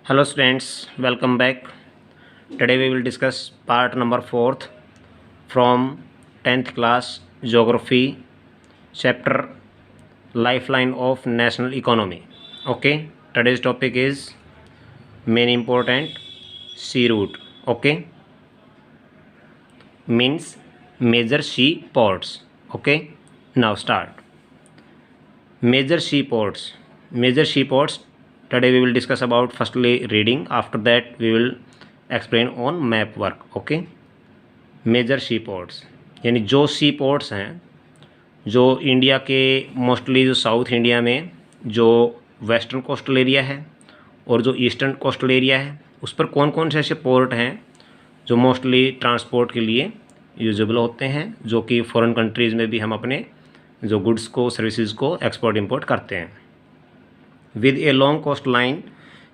Hello students, welcome back. Today we will discuss part number 4th from 10th class Geography chapter Lifeline of National Economy. Okay, today's topic is main important sea route. Okay, means major sea ports. Okay, now start. Major sea ports. Major sea ports. Today we will discuss about firstly reading. After that we will explain on map work. Okay. Major sea ports यानी जो सी ports हैं जो India के mostly जो south India में जो western coastal area है और जो ईस्टर्न कोस्टल एरिया है उस पर कौन कौन से ऐसे पोर्ट हैं जो मोस्टली ट्रांसपोर्ट के लिए यूजेबल होते हैं, जो कि फॉरेन कंट्रीज़ में भी हम अपने जो गुड्स को सर्विसेज को एक्सपोर्ट इंपोर्ट करते हैं। With a long coast line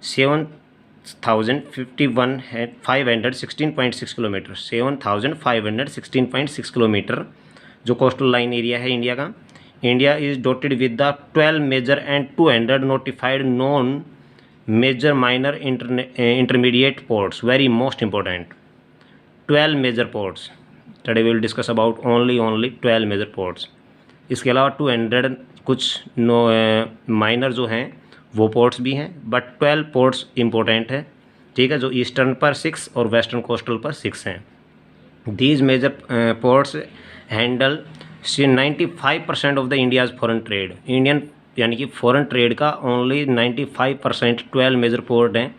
7,516.6 kilometre 7,516.6 kilometre जो कोस्टल लाइन एरिया है इंडिया का। India is dotted with the 12 major and 200 notified non major minor intermediate ports. Very most important 12 major ports. Today we will discuss about only 12 major ports. इसके अलावा 200 कुछ minor जो हैं वो ports भी हैं, बट 12 पोर्ट्स इंपॉर्टेंट है। ठीक है, जो ईस्टर्न पर 6 और वेस्टर्न कोस्टल पर 6 हैं। These major ports handle 95% of the India's foreign trade. Indian यानी कि फॉरेन ट्रेड का ओनली 95% 12 मेजर पोर्ट हैं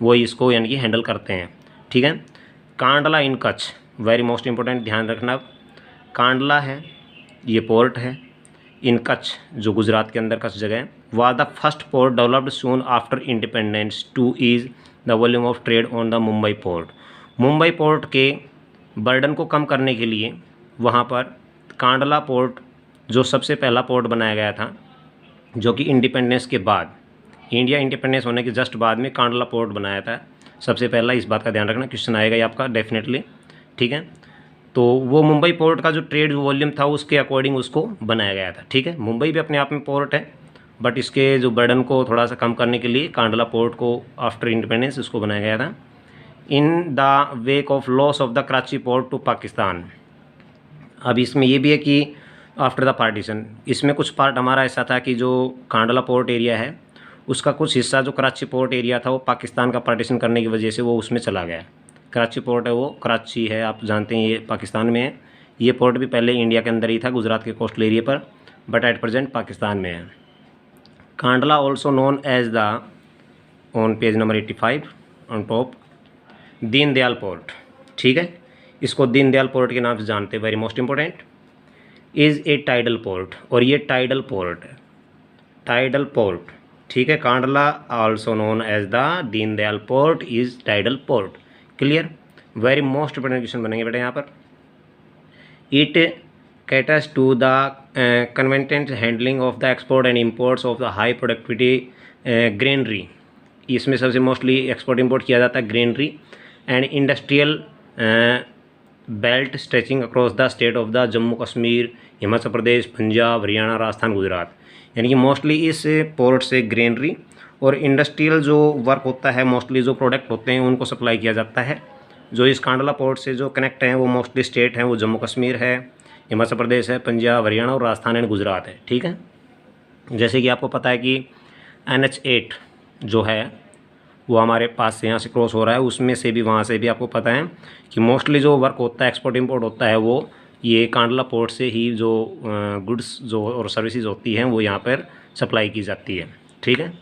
वो इसको यानी कि हैंडल करते हैं। ठीक है, कांडला इन कच्छ, वेरी मोस्ट इंपॉर्टेंट, ध्यान रखना। कांडला है ये पोर्ट है इन कच्छ जो गुजरात के अंदर कच्छ जगह है। Was the first port developed soon after independence to ease the volume of trade on the Mumbai port. Mumbai port के बर्डन को कम करने के लिए वहाँ पर कांडला पोर्ट जो सबसे पहला पोर्ट बनाया गया था, जो कि इंडिपेंडेंस के बाद, इंडिया इंडिपेंडेंस होने के जस्ट बाद में कांडला पोर्ट बनाया था सबसे पहला। इस बात का ध्यान रखना, क्वेश्चन आएगा ये आपका डेफिनेटली। ठीक है, तो वो मुंबई पोर्ट का जो ट्रेड वॉल्यूम था उसके अकॉर्डिंग उसको बनाया गया था। ठीक है, मुंबई भी अपने आप में पोर्ट है, बट इसके जो बर्डन को थोड़ा सा कम करने के लिए कांडला पोर्ट को आफ्टर इंडिपेंडेंस उसको बनाया गया था। In the wake of loss of the Karachi port to Pakistan. अब इसमें ये भी है कि आफ्टर द पार्टीशन इसमें कुछ पार्ट हमारा ऐसा था कि जो कांडला पोर्ट एरिया है उसका कुछ हिस्सा जो कराची पोर्ट एरिया था वो पाकिस्तान का पार्टीशन करने की वजह से वो उसमें चला गया। कराची पोर्ट है वो कराची है, आप जानते हैं ये पाकिस्तान में है। ये पोर्ट भी पहले इंडिया के अंदर ही था गुजरात के कोस्टल एरिया पर, बट एट प्रेजेंट पाकिस्तान में है। Kandla also known as the on page number 85 on top Deendayal port. ठीक है, इसको दीनदयाल पोर्ट के नाम से जानते हैं। Very most important is a tidal port, और ये टाइडल पोर्ट है, टाइडल पोर्ट। ठीक है, Kandla also known as the Deendayal port is tidal port. Clear, very most important question बनेंगे बेटा यहाँ पर। It caters to the convenient handling of the export and imports of the high productivity granary. इसमें सबसे mostly export import किया जाता है granary and industrial belt stretching across the state of the Jammu Kashmir, Himachal Pradesh, Punjab, Haryana, Rajasthan, Gujarat. यानी कि मोस्टली इस पोर्ट से granary और इंडस्ट्रियल जो वर्क होता है, मोस्टली जो प्रोडक्ट होते हैं उनको सप्लाई किया जाता है। जो इस कांडला पोर्ट से जो कनेक्ट हैं वो मोस्टली स्टेट हैं, वो जम्मू कश्मीर है, हिमाचल प्रदेश है, पंजाब, हरियाणा और राजस्थान एंड गुजरात है। ठीक है, जैसे कि आपको पता है कि NH8 जो है वो हमारे पास से यहाँ से क्रॉस हो रहा है, उसमें से भी वहाँ से भी आपको पता है कि मोस्टली जो वर्क होता है एक्सपोर्ट इम्पोर्ट होता है वो ये कांडला पोर्ट से ही जो गुड्स जो और सर्विसेज होती हैं वो यहाँ पर सप्लाई की जाती है। ठीक है,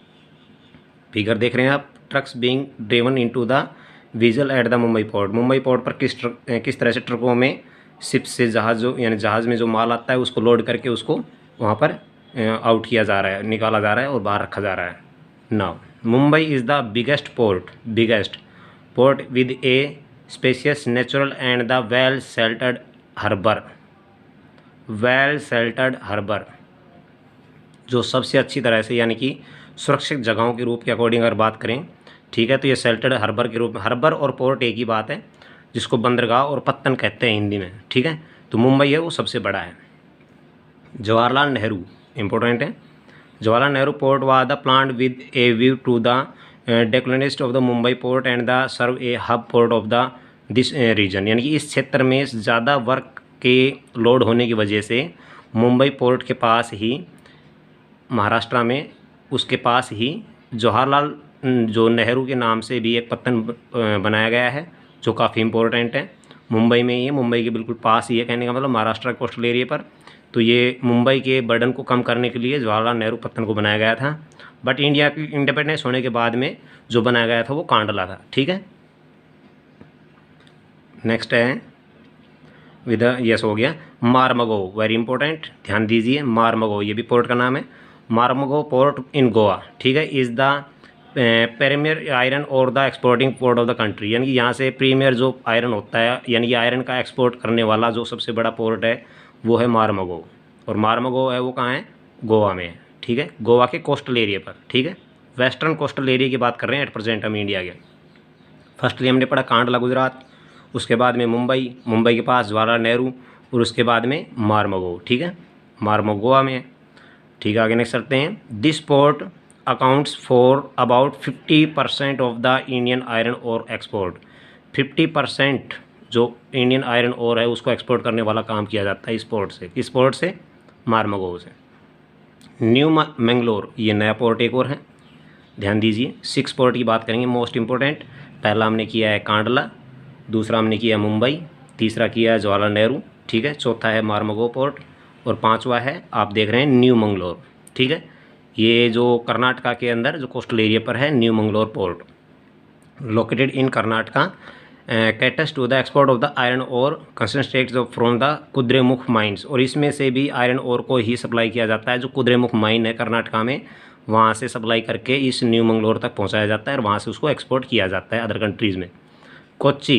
फिगर देख रहे हैं आप, trucks being driven into the vigil at the Mumbai port. Mumbai port पर किस तरह से ट्रकों में शिप से जहाज़ जो यानी जहाज़ में जो माल आता है उसको लोड करके उसको वहाँ पर आउट किया जा रहा है, निकाला जा रहा है और बाहर रखा जा रहा है। Now Mumbai is the biggest port with a spacious natural and the well sheltered harbour. जो सबसे अच्छी तरह से यानी कि सुरक्षित जगहों के रूप के अकॉर्डिंग अगर बात करें, ठीक है, तो ये शेल्टर्ड हार्बर के रूप में, हार्बर और पोर्ट एक ही बात है, जिसको बंदरगाह और पत्तन कहते हैं हिंदी में। ठीक है, तो मुंबई है वो सबसे बड़ा है। जवाहरलाल नेहरू इंपॉर्टेंट है। Jawaharlal Nehru port was the plant with a view to the declinist of the Mumbai port and the serve a hub port of the this region, यानी कि इस क्षेत्र में ज़्यादा वर्क के लोड होने की वजह से मुंबई पोर्ट के पास ही, महाराष्ट्र में उसके पास ही जवाहरलाल जो नेहरू के नाम से भी एक पत्तन बनाया गया है जो काफ़ी इम्पोर्टेंट है। मुंबई में ही है, मुंबई के बिल्कुल पास ही है, कहने का मतलब महाराष्ट्र कोस्टल एरिया पर। तो ये मुंबई के बर्डन को कम करने के लिए जवाहरलाल नेहरू पत्तन को बनाया गया था। बट इंडिया की इंडिपेंडेंस होने के बाद में जो बनाया गया था वो कांडला था। ठीक है, नेक्स्ट है विद यस हो गया मारमगो, वेरी इंपॉर्टेंट, ध्यान दीजिए। मारमगो ये भी पोर्ट का नाम है, मारमगो पोर्ट इन गोवा। ठीक है, इज़ द प्रीमियर आयरन और the exporting port of the country, यानी कि यहाँ से प्रीमियर जो आयरन होता है, यानी कि आयरन का एक्सपोर्ट करने वाला जो सबसे बड़ा पोर्ट है वो है मारमगो। और मारमगो है वो कहाँ है, गोवा में है। ठीक है, गोवा के कोस्टल एरिया पर। ठीक है, वेस्टर्न कोस्टल एरिया की बात कर रहे हैं एट प्रेजेंट हम इंडिया के। फर्स्टली हमने पढ़ा कांडला गुजरात, उसके बाद में मुंबई, मुंबई के पास जवाहरलाल नेहरू, और उसके बाद में मारमगो। ठीक है, मारमगो गोवा में है। ठीक है, आगे नेक्स्ट करते हैं। This port accounts for about 50% of the Indian iron ore export. 50% जो इंडियन आयरन ओर है उसको एक्सपोर्ट करने वाला काम किया जाता है इस पोर्ट से। किस पोर्ट से, मारमगो से। न्यू मैंगलोर ये नया पोर्ट एक और है, ध्यान दीजिए। 6 पोर्ट की बात करेंगे मोस्ट इंपॉर्टेंट। पहला हमने किया है कांडला, दूसरा हमने किया मुंबई, तीसरा किया है जवाहरलाल नेहरू। ठीक है, चौथा है मारमगो पोर्ट, और पांचवा है आप देख रहे हैं न्यू मंगलोर। ठीक है, ये जो कर्नाटका के अंदर जो कोस्टल एरिया पर है new Mangalore port, located in Karnataka, caters to the export of the iron ore concentrates from the Kudremukh mines. और इसमें से भी आयरन ओर को ही सप्लाई किया जाता है, जो कुद्रेमुख माइन है कर्नाटका में, वहाँ से सप्लाई करके इस न्यू मंगलोर तक पहुँचाया जाता है और वहाँ से उसको एक्सपोर्ट किया जाता है अदर कंट्रीज़ में। Kochi,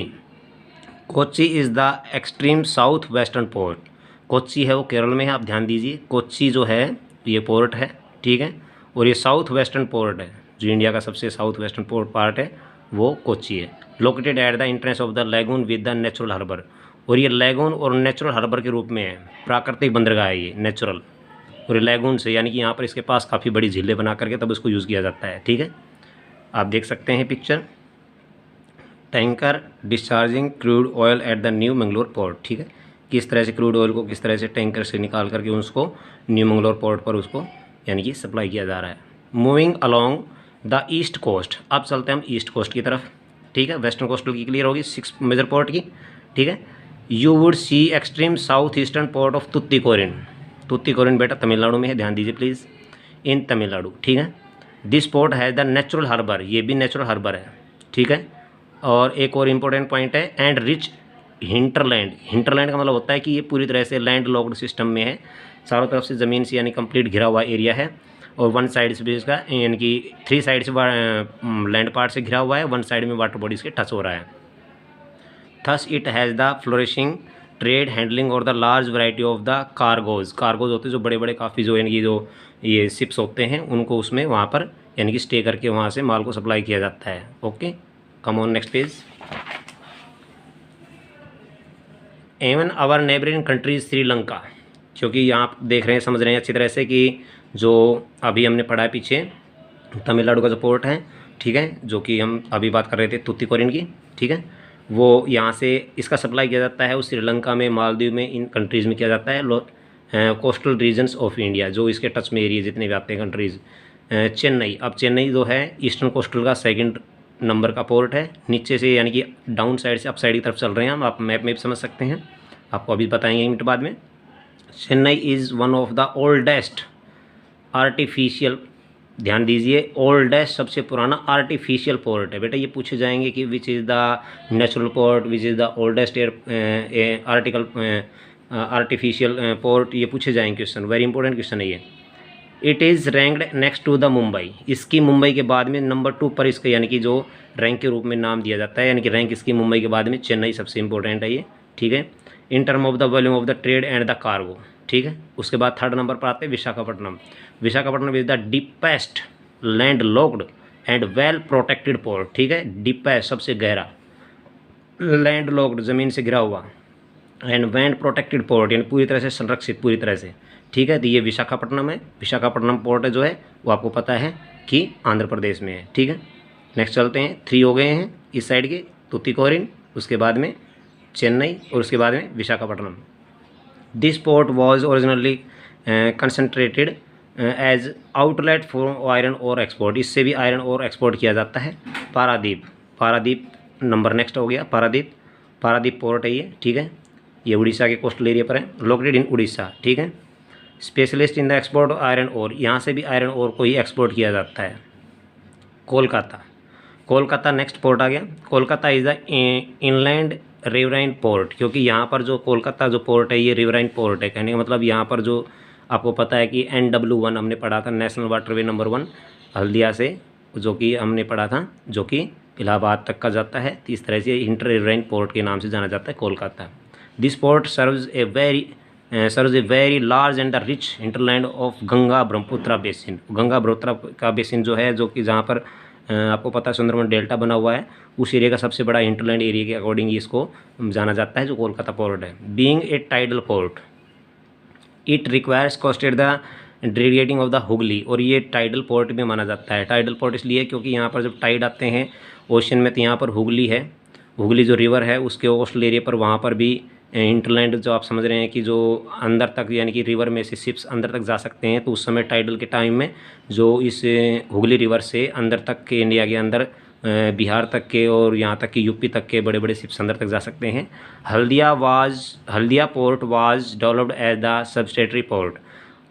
Kochi is the extreme south western port. Kochi है वो केरल में है, आप ध्यान दीजिए। कोच्चि जो है ये पोर्ट है। ठीक है, और ये साउथ वेस्टर्न पोर्ट है, जो इंडिया का सबसे साउथ वेस्टर्न पोर्ट पार्ट है वो कोच्चि है। Located at the entrance of the lagoon with the natural harbour. और ये लैगून और नेचुरल हार्बर के रूप में है, प्राकृतिक बंदरगाह है ये नेचुरल, और लैगून से, यानी कि यहाँ पर इसके पास काफ़ी बड़ी झीलें बना करके तब इसको यूज़ किया जाता है। ठीक है, आप देख सकते हैं picture, tanker discharging crude oil at the new Mangalore port. ठीक है, किस तरह से क्रूड ऑयल को किस तरह से टैंकर से निकाल करके उसको न्यू मंगलोर पोर्ट पर उसको यानी कि सप्लाई किया जा रहा है। Moving along the east coast, अब चलते हैं हम ईस्ट कोस्ट की तरफ। ठीक है, वेस्टर्न कोस्टल की क्लियर होगी 6 मेजर पोर्ट की। ठीक है, you would see extreme south eastern port of Tuticorin. Tuticorin बेटा तमिलनाडु में है, ध्यान दीजिए प्लीज़, इन तमिलनाडु। ठीक है, this port has the natural harbour, ये भी नेचुरल हार्बर है। ठीक है, और एक और इम्पोर्टेंट पॉइंट है, एंड रिच हिंटरलैंड। हिंटरलैंड का मतलब होता है कि ये पूरी तरह से लैंड लॉक्ड सिस्टम में है, चारों तरफ से ज़मीन से यानी कंप्लीट घिरा हुआ एरिया है, और वन साइड से भी इसका यानी कि 3 साइड से लैंड पार्ट से घिरा हुआ है, 1 साइड में वाटर बॉडीज़ के टच हो रहा है। Thus it has the flourishing trade handling और the large variety of the cargoes. Cargoes होते हैं जो बड़े बड़े काफ़ी जो यानी कि जो ये शिप्स होते हैं उनको उसमें वहाँ पर यानी कि स्टे करके वहाँ से माल को सप्लाई किया जाता है। Okay, come on next page. Even our neighbouring countries Sri Lanka, क्योंकि यहाँ आप देख रहे हैं समझ रहे हैं अच्छी तरह से कि जो अभी हमने पढ़ा है पीछे तमिलनाडु का जो पोर्ट है, ठीक है, जो कि हम अभी बात कर रहे थे तुत्तीकोरिन की। ठीक है, वो यहाँ से इसका सप्लाई किया जाता है उस श्रीलंका में, मालदीव में, इन कंट्रीज़ में किया जाता है। कोस्टल रीजन्स ऑफ इंडिया जो इसके टच में एरिया जितने भी आते हैं कंट्रीज़। चेन्नई, अब चेन्नई जो है ईस्टर्न कोस्टल का 2nd नंबर का पोर्ट है, नीचे से यानी कि डाउन साइड से अप साइड की तरफ चल रहे हैं हम, आप मैप में भी समझ सकते हैं, आपको अभी बताएंगे 1 मिनट बाद में। Chennai is one of the oldest artificial, ध्यान दीजिए, ओल्डेस्ट सबसे पुराना आर्टिफिशियल पोर्ट है। बेटा ये पूछे जाएंगे कि which is the natural port, which is the oldest artificial port, ये पूछे जाएंगे क्वेश्चन, वेरी इंपॉर्टेंट क्वेश्चन है ये। It is ranked next to the Mumbai, इसकी मुंबई के बाद में नंबर 2 पर इसका यानी कि जो रैंक के रूप में नाम दिया जाता है, यानी कि रैंक इसकी मुंबई के बाद में चेन्नई सबसे इंपॉर्टेंट है ये। ठीक है, in term of the volume of the trade and the cargo. ठीक है, उसके बाद 3rd नंबर पर आते हैं Visakhapatnam. Visakhapatnam is the deepest land locked and well protected port. ठीक है, डीपेस्ट सबसे गहरा, लैंड लॉक्ड ज़मीन से घिरा हुआ, एंड वैंड प्रोटेक्टेड पोर्ट यानी पूरी तरह से संरक्षित, पूरी तरह से। ठीक है, तो ये विशाखापट्टनम है। विशाखापट्टनम पोर्ट जो है वो आपको पता है कि आंध्र प्रदेश में है। ठीक है, नेक्स्ट चलते हैं, 3 हो गए हैं इस साइड के, तुतीकोरिन, उसके बाद में चेन्नई और उसके बाद में Visakhapatnam. This port was originally concentrated as outlet for iron ore export, इससे भी आयरन और एक्सपोर्ट किया जाता है। पारादीप, पारादीप नंबर नेक्स्ट हो गया, पारादीप, पारादीप पोर्ट है ये, ठीक है, ये उड़ीसा के कोस्टल एरिया पर है, लोकेटेड इन उड़ीसा, ठीक है। Specialist in the export of iron और, यहाँ से भी आयरन और को ही एक्सपोर्ट किया जाता है। कोलकाता, कोलकाता नेक्स्ट पोर्ट आ गया। Kolkata is the inland riverine port, क्योंकि यहाँ पर जो कोलकाता जो पोर्ट है ये रिवराइन पोर्ट है। कहने का मतलब यहाँ पर जो आपको पता है कि NW1 हमने पढ़ा था, नेशनल वाटरवे नंबर 1 हल्दिया से, जो कि हमने पढ़ा था, जो कि इलाहाबाद तक का जाता है। तो इस तरह से इंटर रिवराइन पोर्ट के नाम से जाना जाता है Kolkata. This port serves a very large and the rich hinterland of Ganga Brahmaputra basin. Ganga Brahmaputra का बेसिन जो है, जो कि जहाँ पर आपको पता है सुंदरबन डेल्टा बना हुआ है, उस एरिया का सबसे बड़ा हिंटरलैंड एरिया के अकॉर्डिंग इसको जाना जाता है, जो कोलकाता पोर्ट है। Being a tidal port, it requires costed the dredging of the Hooghly, और ये टाइडल पोर्ट भी माना जाता है। टाइडल पोर्ट इसलिए क्योंकि यहाँ पर जब टाइड आते हैं ओशन में, तो यहाँ पर हुगली है, हुगली जो रिवर है उसके कोस्टल एरिया पर, वहाँ पर भी इंटरलैंड जो आप समझ रहे हैं कि जो अंदर तक, यानी कि रिवर में से शिप्स अंदर तक जा सकते हैं, तो उस समय टाइडल के टाइम में जो इस हुगली रिवर से अंदर तक के, इंडिया के अंदर बिहार तक के और यहाँ तक कि यूपी तक के बड़े बड़े शिप्स अंदर तक जा सकते हैं। Haldia port was developed as the subsidiary port.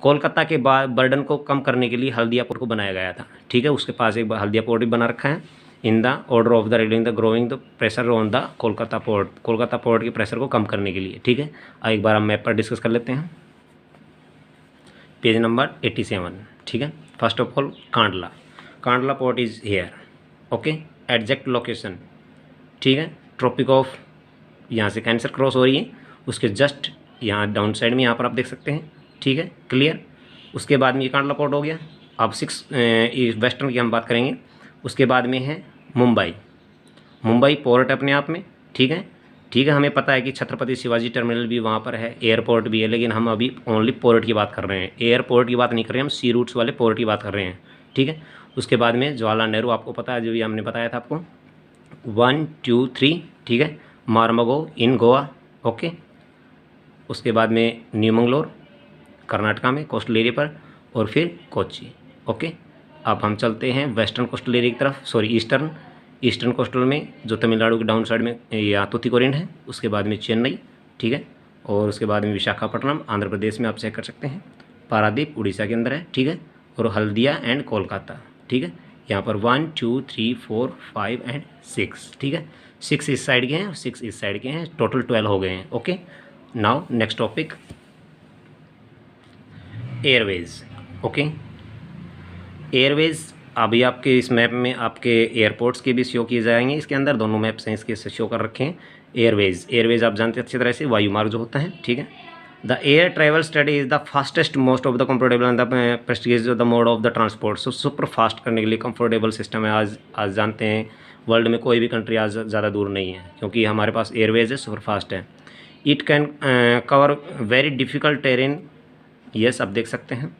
Kolkata के बर्डन को कम करने के लिए हल्दिया पोर्ट को बनाया गया था, ठीक है। उसके पास एक हल्दिया पोर्ट भी बना रखा है। In the order of the reducing the growing the pressure on the Kolkata port, Kolkata port के प्रेशर को कम करने के लिए, ठीक है। एक बार हम मैप पर डिस्कस कर लेते हैं, पेज नंबर 87, ठीक है। First of all Kandla, Kandla port is here, okay, exact location, ठीक है। ट्रॉपिक ऑफ, यहाँ से कैंसर क्रॉस हो रही है, उसके जस्ट यहाँ डाउन साइड में, यहाँ पर आप देख सकते हैं, ठीक है, क्लियर। उसके बाद में ये कांडला पोर्ट हो गया। अब 6 वेस्टर्न की हम बात करेंगे। उसके बाद में है मुंबई, मुंबई पोर्ट अपने आप में, ठीक है, ठीक है। हमें पता है कि छत्रपति शिवाजी टर्मिनल भी वहाँ पर है, एयरपोर्ट भी है, लेकिन हम अभी ओनली पोर्ट की बात कर रहे हैं, एयरपोर्ट की बात नहीं कर रहे हैं, हम सी रूट्स वाले पोर्ट की बात कर रहे हैं, ठीक है। उसके बाद में जवाहरलाल नेहरू, आपको पता है, जो भी हमने बताया था आपको, 1 2 3, ठीक है। मारमगो इन गोवा, ओके। उसके बाद में न्यू मंगलोर कर्नाटका में कोस्टल एरिया पर, और फिर कोच्चि, ओके। अब हम चलते हैं वेस्टर्न कोस्टल एरिया की तरफ, सॉरी ईस्टर्न कोस्टल में, जो तमिलनाडु के डाउन साइड में या तुतीकोरिन है। उसके बाद में चेन्नई, ठीक है, और उसके बाद में विशाखापट्टनम आंध्र प्रदेश में आप चेक कर सकते हैं, पारादीप उड़ीसा के अंदर है, ठीक है, और हल्दिया एंड कोलकाता, ठीक है। यहाँ पर 1 2 3 4 5 एंड 6, ठीक है। 6 इस साइड के हैं और 6 इस साइड के हैं, टोटल 12 हो गए हैं, okay. Now next topic, Airways, okay. Airways अभी आपके इस मैप में आपके एयरपोर्ट्स के भी शो किए जाएंगे, इसके अंदर दोनों मैप्स हैं इसके शो कर रखे हैं। एयरवेज, एयरवेज आप जानते हैं अच्छी तरह से, वायुमार्ग जो होता है, ठीक है। The air travel study is the fastest most of the comfortable and the prestigious the mode of the transport. So super fast करने के लिए कंफर्टेबल सिस्टम है। आज जानते हैं वर्ल्ड में कोई भी कंट्री आज ज़्यादा दूर नहीं है, क्योंकि हमारे पास एयरवेज है, सुपर फास्ट है। It can cover very difficult terrain, yes आप देख सकते हैं,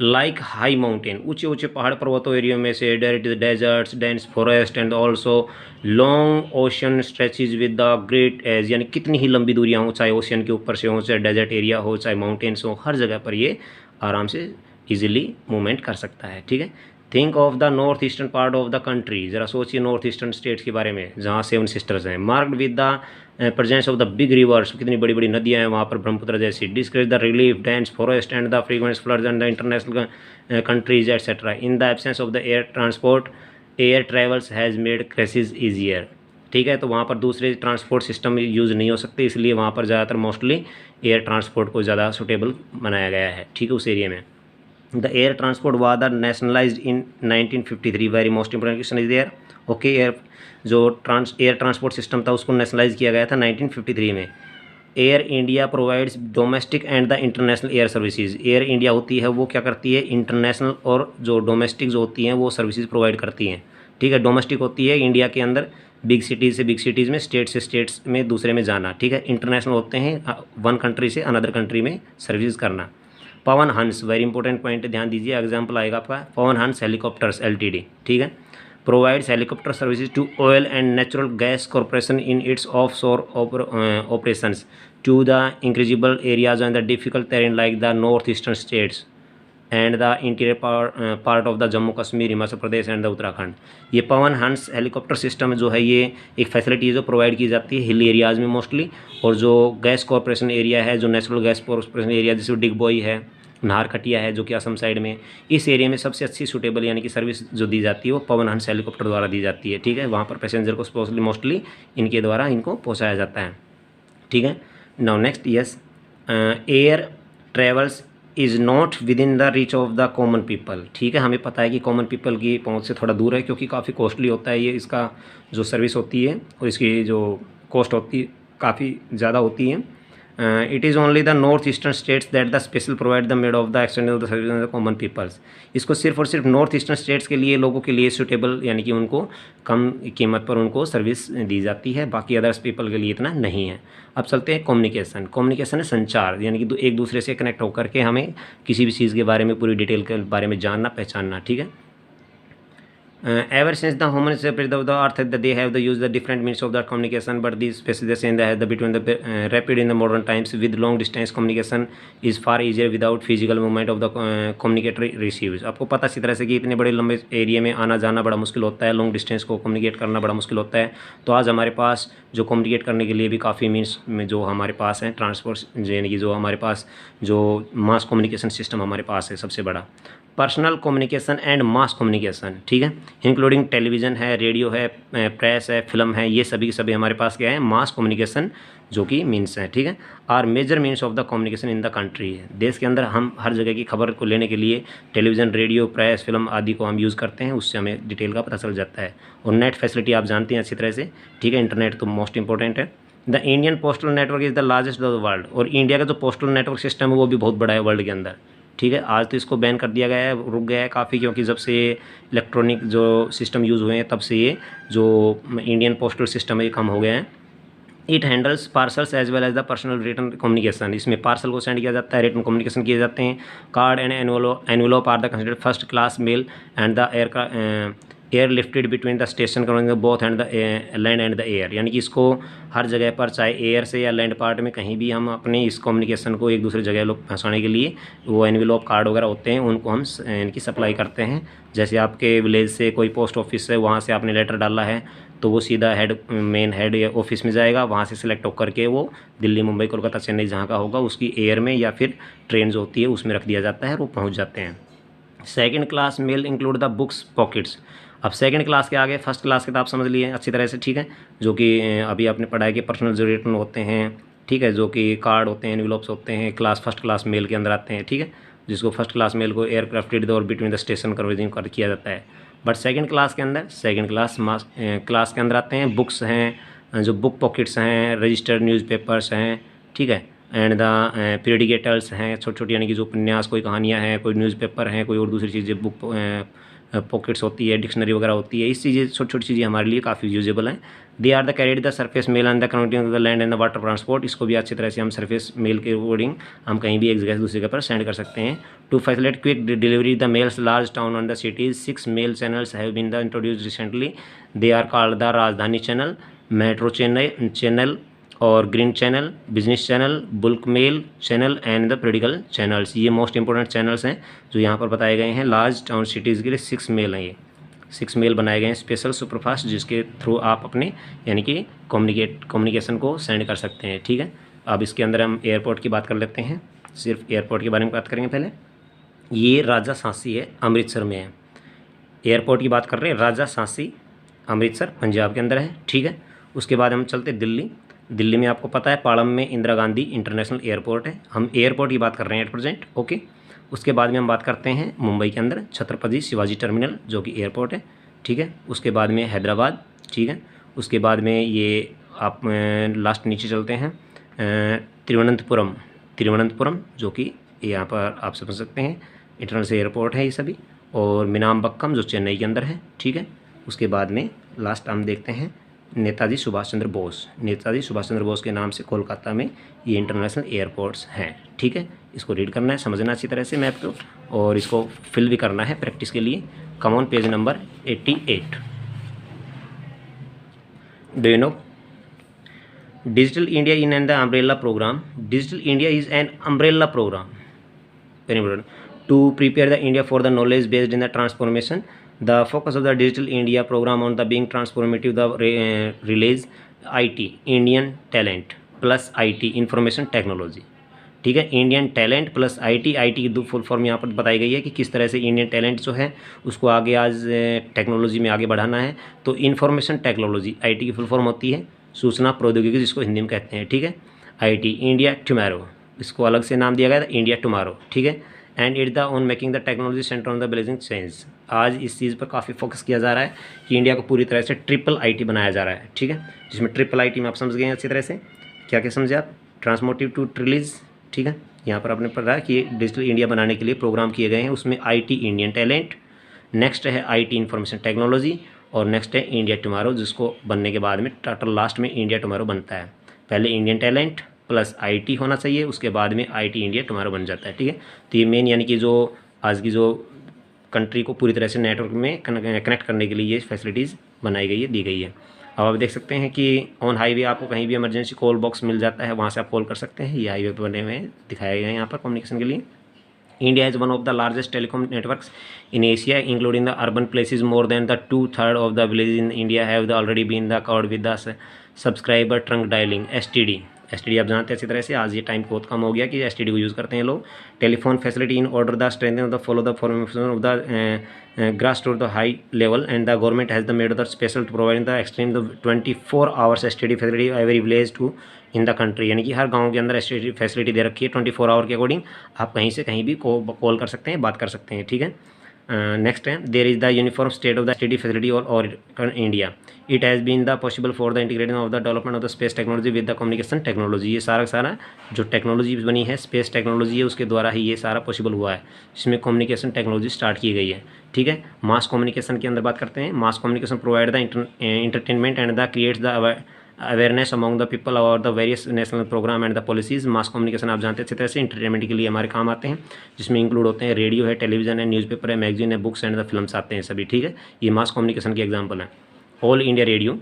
लाइक हाई माउंटेन, ऊंचे ऊंचे पहाड़ पर्वतों एरिया में से, deserts, dense forest and also long ocean stretches with the great age, यानी कितनी ही लंबी दूरियाँ हो, चाहे ओशियन के ऊपर से हो, चाहे डेजर्ट एरिया हो, चाहे माउंटेन्स हो, हर जगह पर ये आराम से इजीली मूवमेंट कर सकता है, ठीक है। Think of the north eastern part of the country, ज़रा सोचिए नॉर्थ ईस्टर्न स्टेट्स के बारे में, जहाँ 7 सिस्टर्स हैं। Marked with the presence of the big reverse, कितनी बड़ी बड़ी नदियाँ हैं वहाँ पर, ब्रह्मपुत्र जैसी। Describe the relief, dense forest and the frequent floods and the international countries etcetera. In the absence of the air transport, air travels has made crisis easier, ठीक है। तो वहाँ पर दूसरे ट्रांसपोर्ट सिस्टम यूज़ नहीं हो सकते, इसलिए वहाँ पर ज़्यादातर मोस्टली एयर ट्रांसपोर्ट को ज़्यादा सूटेबल बनाया गया है, ठीक है, उस एरिया में। The air transport was the nationalised in 1953, very most important question is there, okay. Air transport system था उसको नेशनलाइज किया गया था 1953 में। Air India provides domestic and the international air services. Air India होती है वो क्या करती है, इंटरनेशनल और जो डोमेस्टिक जो होती हैं वो सर्विसेज प्रोवाइड करती हैं, ठीक है। डोमेस्टिक होती है इंडिया के अंदर बिग सिटीज़ से बिग सिटीज़ में, स्टेट से स्टेट्स में दूसरे में जाना, ठीक है। इंटरनेशनल होते हैं वन कंट्री से अनदर कंट्री में सर्विस करना। Pawan Hans, very important point, ध्यान दीजिए, एग्जाम्पल आएगा आपका पवन हंस हेलीकॉप्टर्स एलटीडी, ठीक है। Provides helicopter services to oil and natural gas corporation in its off shore operations to the inaccessible areas and the difficult terrain like the north eastern states and the interior part of the Jammu Kashmir, Himachal Pradesh and the Uttarakhand. ये पवन हंस helicopter system जो है ये एक facility है जो provide की जाती है हिल एरियाज़ में मोस्टली, और जो गैस कॉरपोरेशन एरिया है, जो नेचुरल गैस कॉरपोरेशन एरिया जैसे डिगबोई है, नाहरकटिया है जो कि असम साइड में, इस एरिया में सबसे अच्छी सूटेबल यानी कि सर्विस जो दी जाती है वो पवन हंस हेलीकॉप्टर द्वारा दी जाती है, ठीक है। वहाँ पर पैसेंजर को मोस्टली इनके द्वारा इनको पहुँचाया जाता है, ठीक है। Now next, yes, air travels is not with in the reach of the common people, ठीक है। हमें पता है कि कॉमन पीपल की पहुंच से थोड़ा दूर है क्योंकि काफ़ी कॉस्टली होता है ये, इसका जो सर्विस होती है और इसकी जो कॉस्ट होती है काफ़ी ज़्यादा होती है। It is only the north eastern states that the special provide the made of the extend of the service of the common peoples. इसको सिर्फ और सिर्फ नॉर्थ ईस्टर्न स्टेट्स के लिए, लोगों के लिए सूटेबल यानी कि उनको कम कीमत पर उनको सर्विस दी जाती है, बाकी अदर्स पीपल के लिए इतना नहीं है। अब चलते हैं कम्युनिकेशन। कम्युनिकेशन है संचार, यानी कि एक दूसरे से कनेक्ट होकर के हमें किसी भी चीज़ के बारे में पूरी डिटेल के बारे में जानना पहचानना, ठीक है। Ever since the humans separated of the earth, they have used the different means of the communication, but these specifications have between the rapid in the modern times with long distance communication is far easier without physical movement of the communicator receives। आपको पता इसी तरह से कि इतने बड़े लंबे area में आना जाना बड़ा मुश्किल होता है, लॉन्ग डिस्टेंस को कम्युनिकेट करना बड़ा मुश्किल होता है, तो आज हमारे पास जो कम्युनिकेट करने के लिए भी काफ़ी मीन्स में जो हमारे पास है ट्रांसपोर्ट, यानी कि जो हमारे पास जो मास कम्युनिकेशन सिस्टम हमारे पास है सबसे बड़ा। Personal communication and mass communication, ठीक है, इंक्लूडिंग टेलीविज़न है, रेडियो है, प्रेस है, फिल्म है, ये सभी के सभी हमारे पास क्या है, मास कम्युनिकेशन जो कि मीन्स है, ठीक है। Are major means of the communication in the country है। देश के अंदर हम हर जगह की खबर को लेने के लिए टेलीविज़न, रेडियो, प्रेस, फिल्म आदि को हम यूज़ करते हैं, उससे हमें डिटेल का पता चल जाता है। और नेट फैसिलिटी आप जानते हैं अच्छी तरह से, ठीक है, इंटरनेट तो मोस्ट इंपॉर्टेंट है। The Indian postal network is the largest of the world, और इंडिया का जो पोस्टल नेटवर्क सिस्टम है वो भी बहुत बड़ा है वर्ल्ड के अंदर, ठीक है। आज तो इसको बैन कर दिया गया है, रुक गया है काफ़ी, क्योंकि जब से ये इलेक्ट्रॉनिक जो सिस्टम यूज़ हुए हैं तब से ये जो इंडियन पोस्टल सिस्टम है ये कम हो गया है। It handles parcels as well as the personal return communication, इसमें पार्सल को सेंड किया जाता है, रिटर्न कम्युनिकेशन किए जाते हैं। Card and envelope are the considered first class mail and the air lifted between the station both and the land and the air, यानी कि इसको हर जगह पर चाहे एयर से या लैंड पार्ट में कहीं भी हम अपने इस कम्युनिकेशन को एक दूसरे जगह लोग पहुँचाने के लिए वो एनवेलोप कार्ड वगैरह होते हैं उनको हम इनकी सप्लाई करते हैं। जैसे आपके विलेज से कोई पोस्ट ऑफिस है, वहाँ से आपने लेटर डाला है तो वो सीधा मेन हेड या ऑफिस में जाएगा, वहाँ से सिलेक्ट होकर के वो दिल्ली, मुंबई, कोलकाता, चेन्नई जहाँ का होगा उसकी एयर में या फिर ट्रेन जो होती है उसमें रख दिया जाता है और वो पहुँच जाते हैं। Second class mail include the books pockets. अब सेकंड क्लास के आगे फर्स्ट क्लास के तो आप समझ लिए अच्छी तरह से, ठीक है, जो कि अभी आपने पढ़ा है कि पर्सनल जो रिटर्न होते हैं, ठीक है, जो कि कार्ड होते हैं, एनवेलोप्स होते हैं, फर्स्ट क्लास मेल के अंदर आते हैं, ठीक है, जिसको फर्स्ट क्लास मेल को एयरक्राफ्टेड और बिटवीन द स्टेशन कन्वर्जिंग कर किया जाता है। बट सेकंड क्लास के अंदर क्लास के अंदर आते हैं बुक्स हैं, जो बुक पॉकेट्स हैं, रजिस्टर्ड न्यूज़पेपर्स हैं, ठीक है, एंड द पीरियडिकेटर्स हैं, छोटी छोटी यानी कि जो उपन्यास, कोई कहानियाँ हैं, कोई न्यूज़पेपर हैं, कोई और दूसरी चीज़ें, बुक पॉकेट्स होती है, डिक्शनरी वगैरह होती है, इस चीज़ें छोटी छोटी चीज़ें हमारे लिए काफ़ी यूजेबल हैं। They are the carried the surface mail and the connecting the land and the water transport, इसको भी अच्छी तरह से हम सरफेस मेल के अकॉर्डिंग हम कहीं भी एक जगह से दूसरी जगह पर सेंड कर सकते हैं। To facilitate quick delivery the mails large town and the cities 6 mail channels have been the introduced recently. They are called the Rajdhani channel, metro channel और green channel, business channel, bulk mail channel and the periodical channels. ये most important channels हैं जो यहाँ पर बताए गए हैं। Large town cities के लिए 6 मेल हैं, ये 6 मेल बनाए गए हैं स्पेशल सुपरफास्ट, जिसके थ्रू आप अपने यानी कि कम्युनिकेशन को सेंड कर सकते हैं, ठीक है। अब इसके अंदर हम एयरपोर्ट की बात कर लेते हैं, सिर्फ एयरपोर्ट के बारे में बात करेंगे पहले। ये राजा सांसी है, अमृतसर में है। एयरपोर्ट की बात कर रहे हैं, राजा सांसी अमृतसर पंजाब के अंदर है, ठीक है। उसके बाद हम चलते दिल्ली। दिल्ली में आपको पता है पाड़म में इंदिरा गांधी इंटरनेशनल एयरपोर्ट है, हम एयरपोर्ट की बात कर रहे हैं एट प्रेजेंट, ओके। उसके बाद में हम बात करते हैं मुंबई के अंदर छत्रपति शिवाजी टर्मिनल जो कि एयरपोर्ट है, ठीक है। उसके बाद में हैदराबाद, ठीक है। उसके बाद में ये आप लास्ट नीचे चलते हैं तिरुवनंतपुरम जो कि यहाँ पर आप समझ सकते हैं इंटरनेशनल एयरपोर्ट है ये सभी, और मीनामबक्कम जो चेन्नई के अंदर है, ठीक है। उसके बाद में लास्ट हम देखते हैं नेताजी सुभाष चंद्र बोस, नेताजी सुभाष चंद्र बोस के नाम से कोलकाता में ये इंटरनेशनल एयरपोर्ट्स हैं। ठीक है, इसको रीड करना है, समझना अच्छी तरह से मैप को, और इसको फिल भी करना है प्रैक्टिस के लिए। Come on page number 88। Do you know digital India in and the umbrella programme? Digital India is an umbrella programme, very important, to prepare the India for the knowledge based in the transformation. The focus of the Digital India program on the being transformative the relays IT Indian talent plus IT information technology। ठीक है, Indian talent plus IT की दो full form यहाँ पर बताई गई है कि किस तरह से इंडियन टैलेंट जो है उसको आगे आज टेक्नोलॉजी में आगे बढ़ाना है। तो इन्फॉर्मेशन टेक्नोलॉजी IT की फुल फॉर्म होती है सूचना प्रौद्योगिकी, जिसको हिंदी में कहते हैं। ठीक है, IT इंडिया टुमारो, इसको अलग से नाम दिया गया था इंडिया टुमारो। ठीक है, and it the on making the technology centre on the blazing change. आज इस चीज़ पर काफ़ी फोकस किया जा रहा है कि इंडिया को पूरी तरह से ट्रिपल IT बनाया जा रहा है। ठीक है, जिसमें ट्रिपल IT में आप समझ गए हैं अच्छी तरह से, क्या क्या समझे आप? ट्रांसमोटिव टू ट्रिलीज। ठीक है, यहाँ पर आपने पढ़ा है कि डिजिटल इंडिया बनाने के लिए प्रोग्राम किए गए हैं, उसमें IT इंडियन टैलेंट, नेक्स्ट है IT इंफॉर्मेशन टेक्नोलॉजी, और नेक्स्ट है इंडिया टुमारो, जिसको बनने के बाद में टोटल लास्ट में इंडिया टुमारो बनता है। पहले इंडियन टैलेंट प्लस IT होना चाहिए, उसके बाद में IT इंडिया टुमारो बन जाता है। ठीक है, तो ये मेन यानी कि जो आज की जो कंट्री को पूरी तरह से नेटवर्क में कनेक्ट करने के लिए ये फैसिलिटीज़ बनाई गई है, दी गई है। अब आप देख सकते हैं कि ऑन हाईवे आपको कहीं भी इमरजेंसी कॉल बॉक्स मिल जाता है, वहाँ से आप कॉल कर सकते हैं। ये हाईवे पर बने हुए हैं, दिखाए गए हैं यहाँ पर कम्युनिकेशन के लिए। India is one of the largest telecom networks in Asia, including the urban places. More than the 2/3 of the villages in India have already been covered with the subscriber trunk dialing (STD). STD आप जानते हैं अच्छी तरह से, आज ये time बहुत कम हो गया कि STD को यूज़ करते हैं लोग। Telephone facility in order the strength of the follow the formation of the grass to the high level, and the government has the made the special to provide the extreme the 24 hours STD facility every village to in the country. यानी कि हर गांव के अंदर STD facility दे रखी है 24 our के according. आप कहीं से कहीं भी कॉल कर सकते हैं, बात कर सकते हैं। ठीक है, नेक्स्ट है there is the uniform state of the STD facility और India. It has been the possible for the integration of the development of the space technology with the communication technology. ये सारा जो टेक्नोलॉजी बनी है, space technology है, उसके द्वारा ही ये सारा पॉसिबल हुआ है, जिसमें कम्युनिकेशन टेक्नोलॉजी स्टार्ट की गई है। ठीक है, मास कम्युनिकेशन के अंदर बात करते हैं। Mass communication provide the entertainment and the creates the awareness among the people और the various national program and the policies. Mass communication आप जानते हैं अच्छी तरह से इंटरटेनमेंट के लिए हमारे काम आते हैं, जिसमें इंक्लूड होते हैं रेडियो है, टेलीविजन है, न्यूज़पेपर है, मैगजीन है, बुक्स एंड द फिल्म्स आते हैं सभी। ठीक है, ये मास कम्युनिकेशन के एग्जाम्पल हैं। All India radio,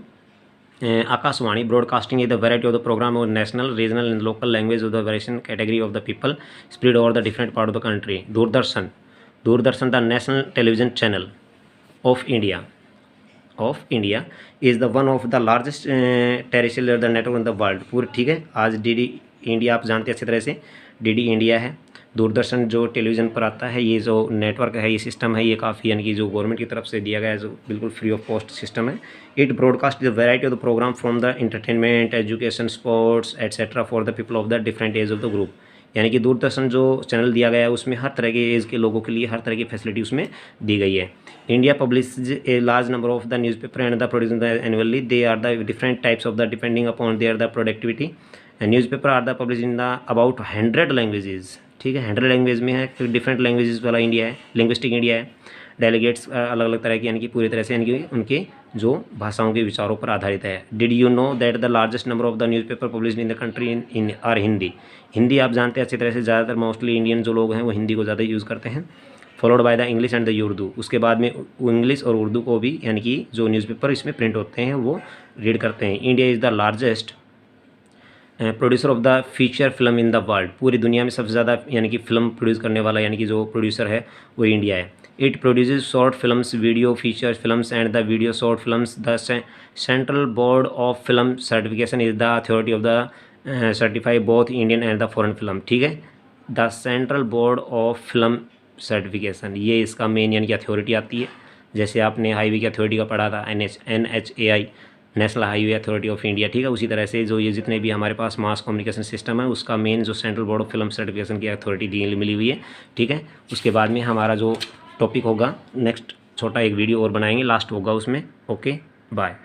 Akashvani broadcasting is the variety of the program और national regional and local language of the variation category of the people spread over the different part of the country. Doordarshan the national television channel of India is the one of the largest territorial the network in the world पूरे। ठीक है, आज DD India आप जानते हैं अच्छी तरह से, DD इंडिया है। दूरदर्शन जो टेलीविज़न पर आता है, ये जो नेटवर्क है, ये सिस्टम है, ये काफ़ी यानी कि जो गवर्नमेंट की तरफ से दिया गया है, जो बिल्कुल फ्री ऑफ कॉस्ट सिस्टम है। It broadcast the variety of the programme from the entertainment, education, sports etcetera for the people of the different age of the group. यानी कि दूरदर्शन जो चैनल दिया गया है, उसमें हर तरह के एज के लोगों के लिए हर तरह की फैसिलिटी उसमें दी गई है। India publish a large number of the newspaper and the produce the annually. They are the different types of the depending upon their the productivity. Newspaper are the publish in the about 100 languages. ठीक है, 100 language में है, फिर different languages वाला India है, linguistic India है। Delegates अलग अलग तरह की यानी कि पूरी तरह से यानी कि उनके जो भाषाओं के विचारों पर आधारित है। Did you know that the largest number of the newspaper published in the country in are Hindi. Hindi आप जानते हैं अच्छी तरह से, ज़्यादातर मोस्टली इंडियन जो लोग हैं वो हिंदी को ज़्यादा यूज़ करते हैं। Followed by the English and the Urdu, उसके बाद में इंग्लिश और उर्दू को भी यानी कि जो न्यूज़पेपर इसमें प्रिंट होते हैं वो रीड करते हैं। India is the largest producer of the feature film in the world. पूरी दुनिया में सबसे ज़्यादा यानी कि फ़िल्म प्रोड्यूस करने वाला यानी कि जो प्रोड्यूसर है वो इंडिया है। It produces short films, video feature films and the video short films. The central board of film certification is the authority of the certify both Indian and the foreign film. ठीक है, the central board of film certification, ये इसका main यानी कि authority आती है। जैसे आपने हाईवे की अथॉरिटी का पढ़ा था, NHAI, national highway authority of India. ठीक है, उसी तरह से जो ये जितने भी हमारे पास मास कम्युनिकेशन सिस्टम है, उसका मेन जो central board of film certification की अथॉरिटी मिली हुई है। ठीक है, उसके बाद में हमारा जो टॉपिक होगा नेक्स्ट छोटा एक वीडियो और बनाएंगे, लास्ट होगा उसमें। Okay, bye.